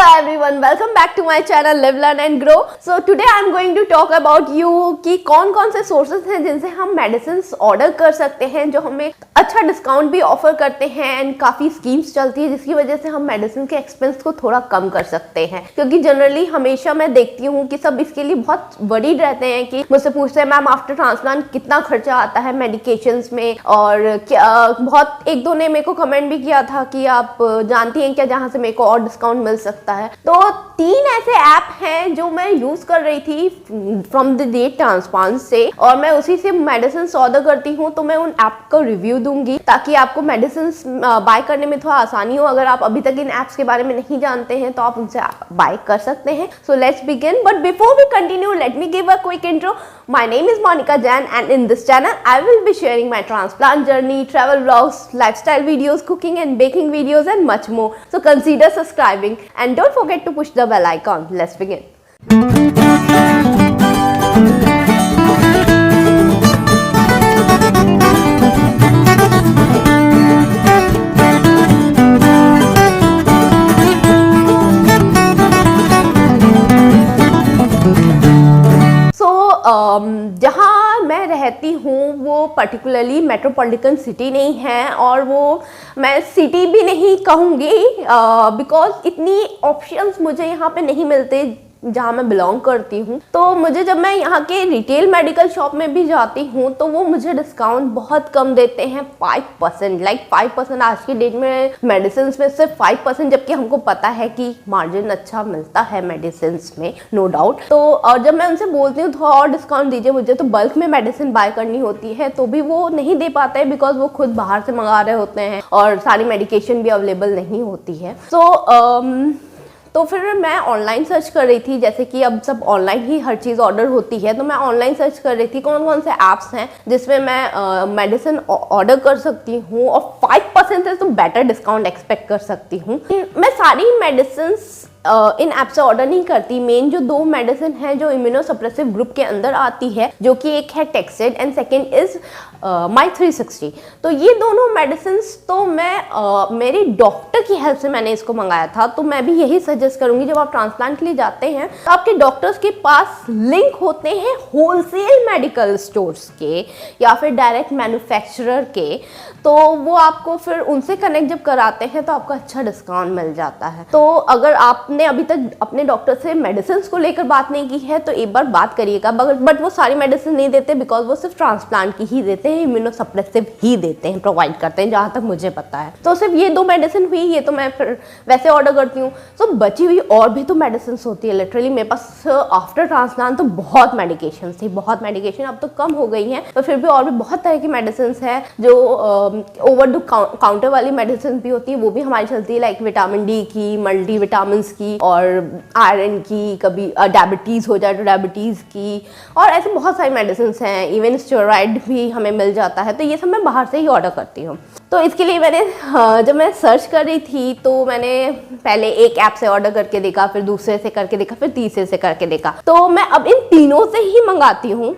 Hello everyone, welcome back to my channel Live Learn and Grow. So today I am going to talk about you कि कौन कौन से sources हैं जिनसे हम मेडिसिन ऑर्डर कर सकते हैं जो हमें अच्छा डिस्काउंट भी ऑफर करते हैं एंड काफ़ी स्कीम्स चलती है जिसकी वजह से हम मेडिसिन के एक्सपेंस को थोड़ा कम कर सकते हैं। क्योंकि जनरली हमेशा मैं देखती हूँ कि सब इसके लिए बहुत वरीड रहते हैं कि मुझसे पूछते हैं मैम आफ्टर ट्रांसप्लांट कितना खर्चा आता है मेडिकेशंस में, और क्या बहुत एक दो ने मेरे को कमेंट भी किया था कि आप जानती हैं क्या जहाँ से मेरे को और डिस्काउंट मिल सकता है। तो 3 ऐसे ऐप हैं जो मैं यूज कर रही थी फ्रॉम द डेट ट्रांसप्लांट से, और मैं उसी से मेडिसिन ऑर्डर करती हूँ। तो मैं उन ऐप को रिव्यू दूंगी ताकि आपको मेडिसिन बाय करने में थोड़ा आसानी हो। अगर आप अभी तक इन ऐप्स के बारे में नहीं जानते हैं तो आप उनसे बाय कर सकते हैं। So let's begin, but before we continue let me give a quick intro. My name is Monica Jain and in this channel I will be sharing my transplant journey, travel vlogs, lifestyle videos, cooking and baking videos and much more. So consider subscribing and don't forget to push the bell icon. Let's begin. जहाँ मैं रहती हूँ वो particularly metropolitan city नहीं है, और वो मैं सिटी भी नहीं कहूँगी बिकॉज इतनी ऑप्शंस मुझे यहाँ पे नहीं मिलते जहाँ मैं बिलोंग करती हूँ। तो मुझे जब मैं यहाँ के रिटेल मेडिकल शॉप में भी जाती हूँ तो वो मुझे डिस्काउंट बहुत कम देते हैं, 5%। लाइक 5% आज की डेट में मेडिसिन में सिर्फ 5%, जबकि हमको पता है कि मार्जिन अच्छा मिलता है मेडिसिन में, नो डाउट। तो और जब मैं उनसे बोलती हूँ थोड़ा और डिस्काउंट दीजिए, मुझे तो बल्क में मेडिसिन बाय करनी होती है, तो भी वो नहीं दे पाते हैं बिकॉज वो खुद बाहर से मंगा रहे होते हैं और सारी मेडिकेशन भी अवेलेबल नहीं होती है। तो फिर मैं ऑनलाइन सर्च कर रही थी, जैसे कि अब सब ऑनलाइन ही हर चीज़ ऑर्डर होती है, तो मैं ऑनलाइन सर्च कर रही थी कौन कौन से ऐप्स हैं जिसमें मैं मेडिसिन ऑर्डर कर सकती हूँ और 5% से तो बेटर डिस्काउंट एक्सपेक्ट कर सकती हूँ। मैं सारी मेडिसिन इन ऐप से ऑर्डर नहीं करती। मेन जो 2 मेडिसिन है जो इम्यूनोसप्रेसिव ग्रुप के अंदर आती है, जो कि एक है टेक्सेड एंड सेकेंड इज माई 360। तो ये दोनों मेडिसिन तो मैं मेरी डॉक्टर की हेल्प से मैंने इसको मंगाया था। तो मैं भी यही सजेस्ट करूंगी, जब आप ट्रांसप्लांट के लिए जाते हैं तो आपके डॉक्टर्स के पास लिंक होते हैं होलसेल मेडिकल स्टोर्स के या फिर डायरेक्ट मैन्युफैक्चरर के, तो वो आपको फिर उनसे कनेक्ट जब कराते हैं तो आपको अच्छा डिस्काउंट मिल जाता है। तो अगर आपने अभी तक अपने डॉक्टर से मेडिसिन को लेकर बात नहीं की है तो एक बार बात करिएगा। बट वो सारी मेडिसिन नहीं देते बिकॉज वो सिर्फ ट्रांसप्लांट की ही देते हैं, इम्यूनोसप्रेसिव ही देते हैं, प्रोवाइड करते हैं जहाँ तक मुझे पता है। तो सिर्फ ये 2 मेडिसिन हुई, ये तो मैं फिर वैसे ऑर्डर करती हूँ। तो बची हुई और भी तो मेडिसिन होती है। लिटरली मेरे पास आफ्टर ट्रांसप्लांट तो बहुत मेडिकेशन थी, बहुत मेडिकेशन अब तो कम हो गई हैं, पर फिर भी और भी बहुत तरह की मेडिसिन है जो ओवर द काउंटर वाली मेडिसिन भी होती है, वो भी हमारी चलती है, लाइक विटामिन डी की, मल्टी विटामिन की और आयरन की, कभी डायबिटीज़ हो जाए तो डायबिटीज़ की, और ऐसे बहुत सारी मेडिसिन हैं। इवन स्टेरॉइड भी हमें मिल जाता है। तो ये सब मैं बाहर से ही ऑर्डर करती हूँ। तो इसके लिए मैंने जब मैं सर्च कर रही थी तो मैंने पहले एक ऐप से ऑर्डर करके देखा, फिर दूसरे से करके देखा, फिर तीसरे से करके देखा। तो मैं अब इन तीनों से ही मंगाती हूँ।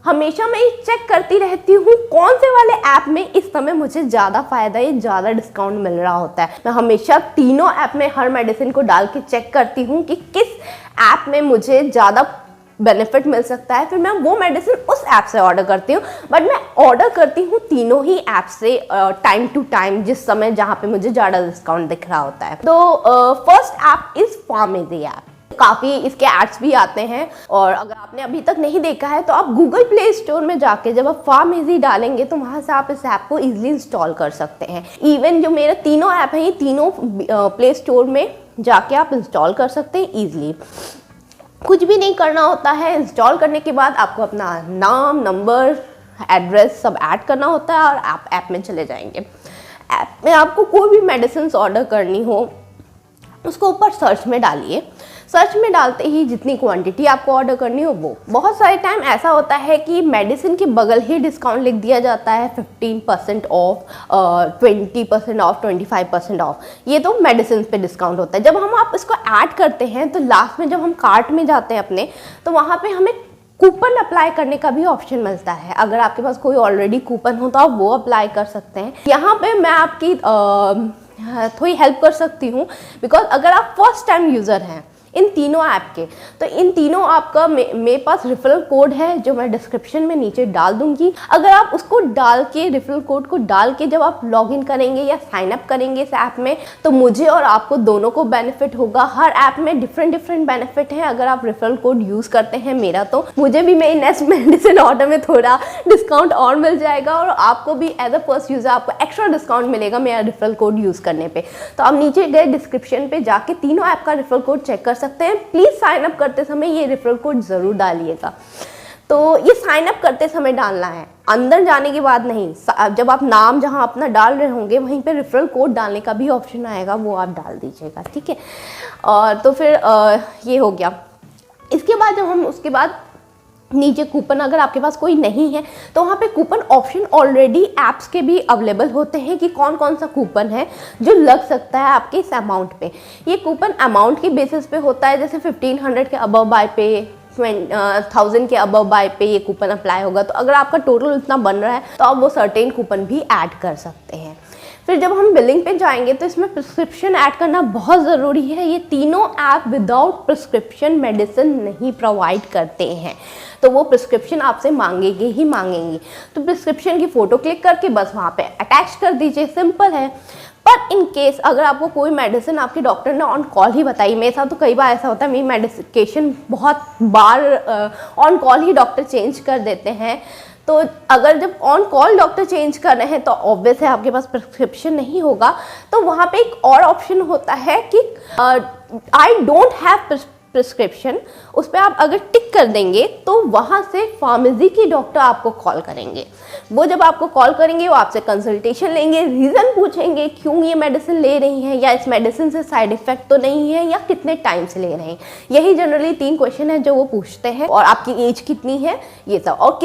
हमेशा मैं चेक करती रहती हूँ कौन से वाले ऐप में इस समय मुझे ज़्यादा फ़ायदा या ज़्यादा डिस्काउंट मिल रहा होता है। मैं हमेशा तीनों ऐप में हर मेडिसिन को डाल के चेक करती हूँ कि किस ऐप में मुझे ज़्यादा बेनिफिट मिल सकता है, फिर मैं वो मेडिसिन उस ऐप से ऑर्डर करती हूँ। बट मैं ऑर्डर करती हूँ तीनों ही ऐप से टाइम टू टाइम, जिस समय जहाँ पे मुझे ज़्यादा डिस्काउंट दिख रहा होता है। तो first app is pharmacy app. काफ़ी इसके एड्स भी आते हैं, और अगर आपने अभी तक नहीं देखा है तो आप गूगल प्ले स्टोर में जाके जब आप फार्मेसी डालेंगे तो वहाँ से आप इस ऐप को इजीली इंस्टॉल कर सकते हैं। इवन जो मेरे तीनों ऐप हैं ये तीनों प्ले स्टोर में जाके आप इंस्टॉल कर सकते हैं ईजिली। कुछ भी नहीं करना होता है। इंस्टॉल करने के बाद आपको अपना नाम, नंबर, एड्रेस सब ऐड करना होता है और आप ऐप में चले जाएंगे। ऐप में आपको कोई भी मेडिसिन ऑर्डर करनी हो उसको ऊपर सर्च में डालिए। सर्च में डालते ही जितनी क्वांटिटी आपको ऑर्डर करनी हो वो, बहुत सारे टाइम ऐसा होता है कि मेडिसिन के बगल ही डिस्काउंट लिख दिया जाता है, 15% ऑफ, 20% ऑफ, 25% ऑफ। ये तो मेडिसिन पे डिस्काउंट होता है। जब हम आप इसको ऐड करते हैं तो लास्ट में जब हम कार्ट में जाते हैं अपने, तो वहाँ पे हमें कूपन अप्लाई करने का भी ऑप्शन मिलता है। अगर आपके पास कोई ऑलरेडी कूपन हो तो आप वो अप्लाई कर सकते हैं। यहाँ पे मैं आपकी थोड़ी हेल्प कर सकती हूँ, बिकॉज अगर आप फर्स्ट टाइम यूज़र हैं इन तीनों ऐप के, तो इन तीनों ऐप का मेरे पास रेफरल कोड है जो मैं डिस्क्रिप्शन में नीचे डाल दूंगी। अगर आप उसको डाल के, रेफरल कोड को डाल के जब आप लॉगिन करेंगे या साइन अप करेंगे इस ऐप में, तो मुझे और आपको दोनों को बेनिफिट होगा। हर ऐप में डिफरेंट बेनिफिट हैं। अगर आप रेफरल कोड यूज़ करते हैं मेरा, तो मुझे भी मेरी नेक्स्ट मेडिसिन ऑर्डर में थोड़ा डिस्काउंट और मिल जाएगा, और आपको भी एज अ फर्स्ट यूज़र आपको एक्स्ट्रा डिस्काउंट मिलेगा मेरा रेफरल कोड यूज़ करने पर। तो आप नीचे गए डिस्क्रिप्शन पर जाके तीनों ऐप का रेफरल कोड चेक कर सकते हैं। प्लीज साइन अप करते समय ये रेफरल कोड जरूर डालिएगा। तो ये साइन अप करते समय डालना है, अंदर जाने के बाद नहीं। जब आप नाम जहां अपना डाल रहे होंगे वहीं पे रेफरल कोड डालने का भी ऑप्शन आएगा, वो आप डाल दीजिएगा, ठीक है। और तो फिर ये हो गया। इसके बाद जब हम उसके बाद नीचे कूपन, अगर आपके पास कोई नहीं है तो वहाँ पे कूपन ऑप्शन ऑलरेडी ऐप्स के भी अवेलेबल होते हैं कि कौन कौन सा कूपन है जो लग सकता है आपके इस अमाउंट पे। ये कूपन अमाउंट के बेसिस पे होता है, जैसे 1500 के अबव बाय पे, 1000 के अबव बाय पे ये कूपन अप्लाई होगा। तो अगर आपका टोटल इतना बन रहा है तो आप वो सर्टेन कूपन भी ऐड कर सकते हैं। फिर जब हम बिलिंग पे जाएंगे तो इसमें प्रिस्क्रिप्शन ऐड करना बहुत ज़रूरी है। ये तीनों ऐप विदाउट प्रिस्क्रिप्शन मेडिसिन नहीं प्रोवाइड करते हैं, तो वो प्रिस्क्रिप्शन आपसे मांगेंगे ही मांगेंगे। तो प्रिस्क्रिप्शन की फ़ोटो क्लिक करके बस वहाँ पे अटैच कर दीजिए, सिंपल है। पर इन केस अगर आपको कोई मेडिसिन आपके डॉक्टर ने ऑन कॉल ही बताई, मेरे साथ तो कई बार ऐसा होता है, मेरी मेडिकेशन बहुत बार ऑन कॉल ही डॉक्टर चेंज कर देते हैं। तो अगर जब ऑन कॉल डॉक्टर चेंज कर रहे हैं तो ऑब्वियस है आपके पास प्रिस्क्रिप्शन नहीं होगा। तो वहाँ पे एक और ऑप्शन होता है कि आई डोंट हैव प्रिस्क्रिप्शन, उस पर आप अगर टिक कर देंगे तो वहाँ से फार्मेसी की डॉक्टर आपको कॉल करेंगे। वो जब आपको कॉल करेंगे वो आपसे कंसल्टेशन लेंगे, रीज़न पूछेंगे क्यों ये मेडिसिन ले रही हैं, या इस मेडिसिन से साइड इफ़ेक्ट तो नहीं है, या कितने टाइम से ले रहे हैं। यही जनरली 3 क्वेश्चन है जो वो पूछते हैं। और आपकी एज कितनी है, ये सब, और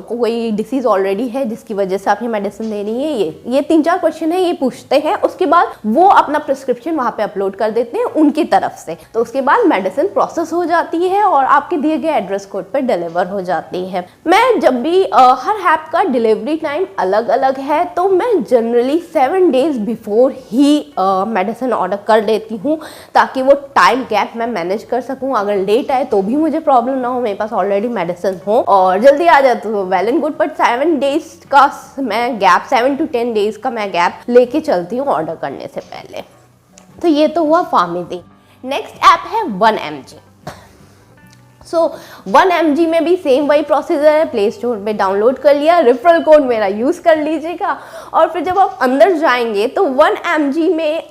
कोई डिसीज़ ऑलरेडी है जिसकी वजह से आप ये मेडिसिन ले रही हैं, ये 3-4 क्वेश्चन है ये पूछते हैं। उसके बाद वो अपना प्रिस्क्रिप्शन वहाँ पर अपलोड कर देते हैं उनकी तरफ से। तो उसके बाद मेडिसिन प्रोसेस हो जाती है और आपके दिए गए एड्रेस कोड पर डिलीवर हो जाती है। मैं जब भी हर ऐप का डिलीवरी टाइम अलग अलग है, तो मैं generally 7 days before he medicine order कर देती हूँ, ताकि वो टाइम गैप मैं मैनेज कर सकूँ। अगर लेट आए तो भी मुझे प्रॉब्लम ना हो, मेरे पास ऑलरेडी मेडिसिन हो और जल्दी आ जाए तो well and good. But 7 days का मैं गैप, 7 to 10 डेज का मैं गैप लेके चलती हूँ ऑर्डर करने से पहले। तो ये तो हुआ फार्मेसी। नेक्स्ट ऐप है 1mg। सो 1mg में भी सेम वही प्रोसीजर है, प्ले स्टोर पे डाउनलोड कर लिया, रेफरल कोड मेरा यूज़ कर लीजिएगा। और फिर जब आप अंदर जाएंगे तो 1mg में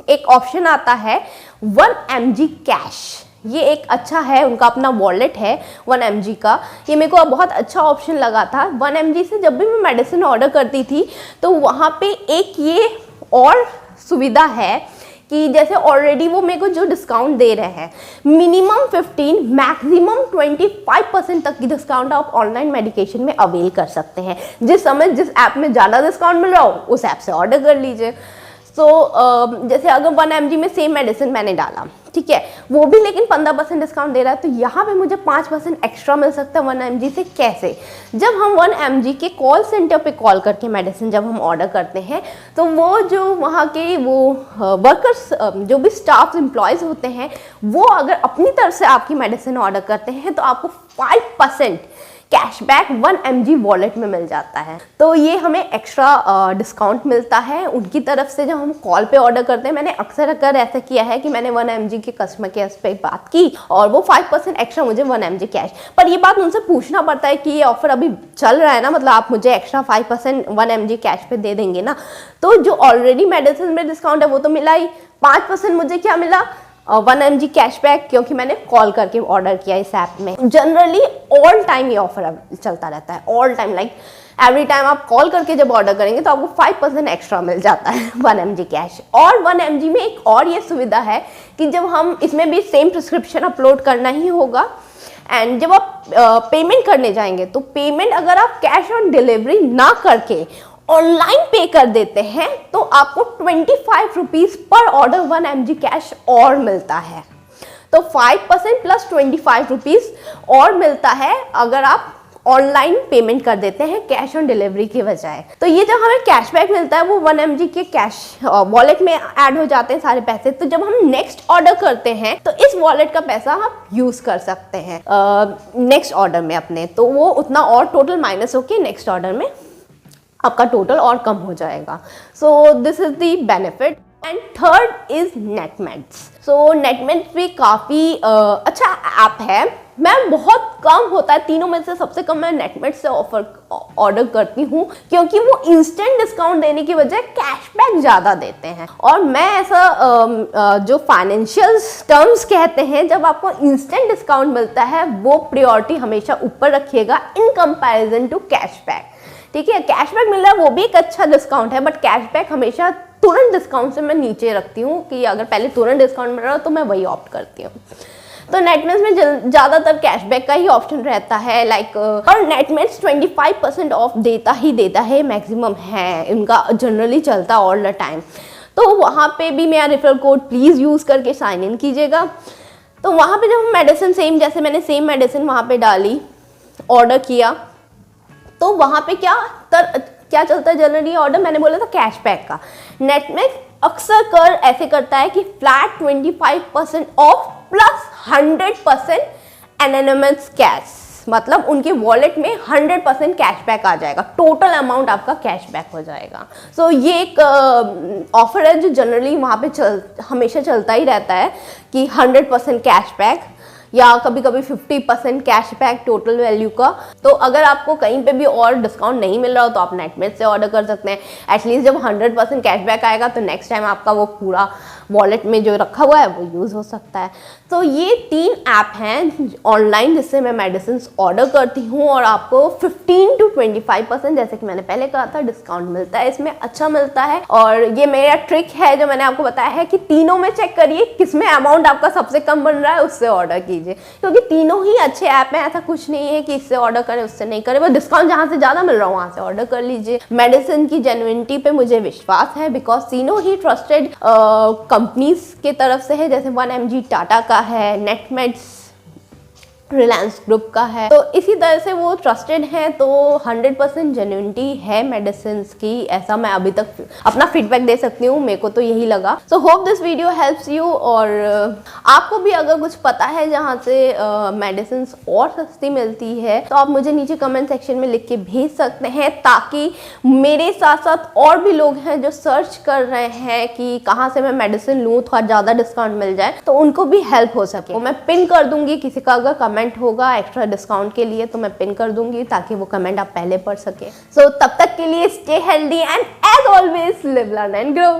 एक ऑप्शन आता है 1mg कैश। ये एक अच्छा है, उनका अपना वॉलेट है 1mg का। ये मेरे को बहुत अच्छा ऑप्शन लगा था। 1mg से जब भी मैं मेडिसिन ऑर्डर करती थी तो वहाँ पे एक ये और सुविधा है कि जैसे ऑलरेडी वो मेरे को जो डिस्काउंट दे रहे हैं, मिनिमम 15 मैक्सिमम 25% तक की डिस्काउंट आप ऑनलाइन मेडिकेशन में अवेल कर सकते हैं। जिस समय जिस ऐप में ज़्यादा डिस्काउंट मिल रहा हो उस ऐप से ऑर्डर कर लीजिए। सो जैसे अगर 1mg में सेम मेडिसिन मैंने डाला, ठीक है, वो भी लेकिन 15% डिस्काउंट दे रहा है, तो यहाँ पे मुझे 5% एक्स्ट्रा मिल सकता है 1mg से। कैसे? जब हम 1mg के कॉल सेंटर पे कॉल करके मेडिसिन जब हम ऑर्डर करते हैं, तो वो जो वहाँ के वो वर्कर्स, जो भी स्टाफ एम्प्लॉयज़ होते हैं, वो अगर अपनी तरफ से आपकी मेडिसिन ऑर्डर करते हैं तो आपको 5% कैशबैक 1mg वॉलेट में मिल जाता है। तो ये हमें एक्स्ट्रा डिस्काउंट मिलता है उनकी तरफ से जब हम कॉल पे ऑर्डर करते हैं। मैंने अक्सर ऐसा किया है कि मैंने 1mg के कस्टमर केयर पे बात की और वो 5% एक्स्ट्रा मुझे 1mg कैश। पर ये बात उनसे पूछना पड़ता है कि ये ऑफर अभी चल रहा है ना, मतलब आप मुझे एक्स्ट्रा 5% 1mg कैश पे दे देंगे ना। तो जो ऑलरेडी मेडिसिन में डिस्काउंट है वो तो मिला ही, 5% मुझे क्या मिला, 1mg कैशबैक, क्योंकि मैंने कॉल करके ऑर्डर किया इस ऐप में। जनरली ऑल टाइम ये ऑफर चलता रहता है, all time, like every time आप कॉल करके जब ऑर्डर करेंगे तो आपको 5% एक्स्ट्रा मिल जाता है 1mg कैश। और 1mg में एक और ये सुविधा है कि जब हम इसमें भी सेम प्रिस्क्रिप्शन अपलोड करना ही होगा, एंड जब आप पेमेंट करने जाएंगे तो पेमेंट अगर आप कैश ऑन डिलीवरी ना करके ऑनलाइन पे कर देते हैं तो आपको 25 rupees per order 1mg cash और मिलता है। तो 5% प्लस 25 रुपीज और मिलता है अगर आप ऑनलाइन पेमेंट कर देते हैं कैश ऑन डिलीवरी की बजाय। तो ये जब हमें कैशबैक मिलता है वो 1 mg के कैश वॉलेट में ऐड हो जाते हैं सारे पैसे। तो जब हम नेक्स्ट ऑर्डर करते हैं तो इस वॉलेट का पैसा हम यूज कर सकते हैं नेक्स्ट ऑर्डर में अपने, तो वो उतना और टोटल माइनस होके नेक्स्ट ऑर्डर में आपका टोटल और कम हो जाएगा। So this is the benefit. And third is Netmeds. So Netmeds भी काफ़ी अच्छा ऐप है। मैं बहुत कम होता है तीनों में से सबसे कम मैं नेटमेट्स से ऑर्डर करती हूँ, क्योंकि वो इंस्टेंट डिस्काउंट देने की बजाय कैशबैक ज़्यादा देते हैं। और मैं ऐसा जो फाइनेंशियल टर्म्स कहते हैं, जब आपको इंस्टेंट डिस्काउंट मिलता है वो प्रायोरिटी हमेशा ऊपर रखिएगा इन कंपैरिजन टू कैशबैक। ठीक है, कैशबैक मिल रहा है वो भी एक अच्छा डिस्काउंट है, बट कैशबैक हमेशा तुरंत डिस्काउंट से मैं नीचे रखती हूँ कि अगर पहले तुरंत डिस्काउंट मिल रहा हो तो मैं वही ऑप्ट करती हूँ। तो नेटमेट्स में ज़्यादातर कैशबैक का ही ऑप्शन रहता है और नेटमेट्स 25% ऑफ देता है, मैक्सिमम है इनका, जनरली चलता ऑल द टाइम। तो वहाँ पे भी मेरा रेफरल कोड प्लीज़ यूज़ करके साइन इन कीजिएगा। तो वहाँ पे जब मेडिसिन सेम, जैसे मैंने सेम मेडिसिन वहाँ पे डाली, ऑर्डर किया, तो वहाँ पे क्या चलता है जनरली ऑर्डर, मैंने बोला था कैशबैक का। नेटमेट्स अक्सर ऐसे करता है कि flat 25% of plus 100% anonymous cash, मतलब उनके वॉलेट में 100% कैशबैक आ जाएगा, टोटल अमाउंट आपका कैशबैक हो जाएगा। सो ये एक ऑफर है जो जनरली वहाँ पे हमेशा चलता ही रहता है कि 100% कैशबैक या कभी कभी 50% कैशबैक टोटल वैल्यू का। तो अगर आपको कहीं पे भी और डिस्काउंट नहीं मिल रहा हो तो आप नेटमेट्स से ऑर्डर कर सकते हैं। एटलीस्ट जब 100% कैशबैक आएगा तो नेक्स्ट टाइम आपका वो पूरा वॉलेट में जो रखा हुआ है वो यूज़ हो सकता है। तो ये 3 ऐप हैं ऑनलाइन जिससे मैं मेडिसिन ऑर्डर करती हूँ और आपको 15 to 25%, जैसे कि मैंने पहले कहा था, डिस्काउंट मिलता है, इसमें अच्छा मिलता है। और ये मेरा ट्रिक है जो मैंने आपको बताया है कि तीनों में चेक करिए किसमें अमाउंट आपका सबसे कम बन रहा है, उससे ऑर्डर कीजिए, क्योंकि तीनों ही अच्छे ऐप हैं। ऐसा कुछ नहीं है कि इससे ऑर्डर करें उससे नहीं करें, बस डिस्काउंट जहाँ से ज़्यादा मिल रहा हो वहाँ से ऑर्डर कर लीजिए। मेडिसिन की जेन्युइनिटी पे मुझे विश्वास है, बिकॉज तीनों ही ट्रस्टेड कंपनीज के तरफ से है। जैसे 1 mg टाटा का है, नेटमेट्स रिलायंस ग्रुप का है, तो इसी तरह से वो ट्रस्टेड है। तो 100% जेन्युइनिटी है मेडिसिन की, ऐसा मैं अभी तक अपना फीडबैक दे सकती हूँ, मेरे को तो यही लगा। So hope this video helps you. और आपको भी अगर कुछ पता है जहाँ से मेडिसिन और सस्ती मिलती है तो आप मुझे नीचे कमेंट सेक्शन में लिख के भेज सकते हैं, ताकि मेरे साथ साथ और भी लोग हैं जो सर्च कर रहे हैं कि कहाँ से मैं मेडिसिन लूँ, थोड़ा ज़्यादा डिस्काउंट मिल जाए, तो उनको भी हेल्प हो सके। मैं पिन कर दूंगी, किसी का अगर कमेंट होगा एक्स्ट्रा डिस्काउंट के लिए तो मैं पिन कर दूंगी, ताकि वो कमेंट आप पहले पढ़ सके। सो तब तक के लिए stay healthy and as always live learn and grow.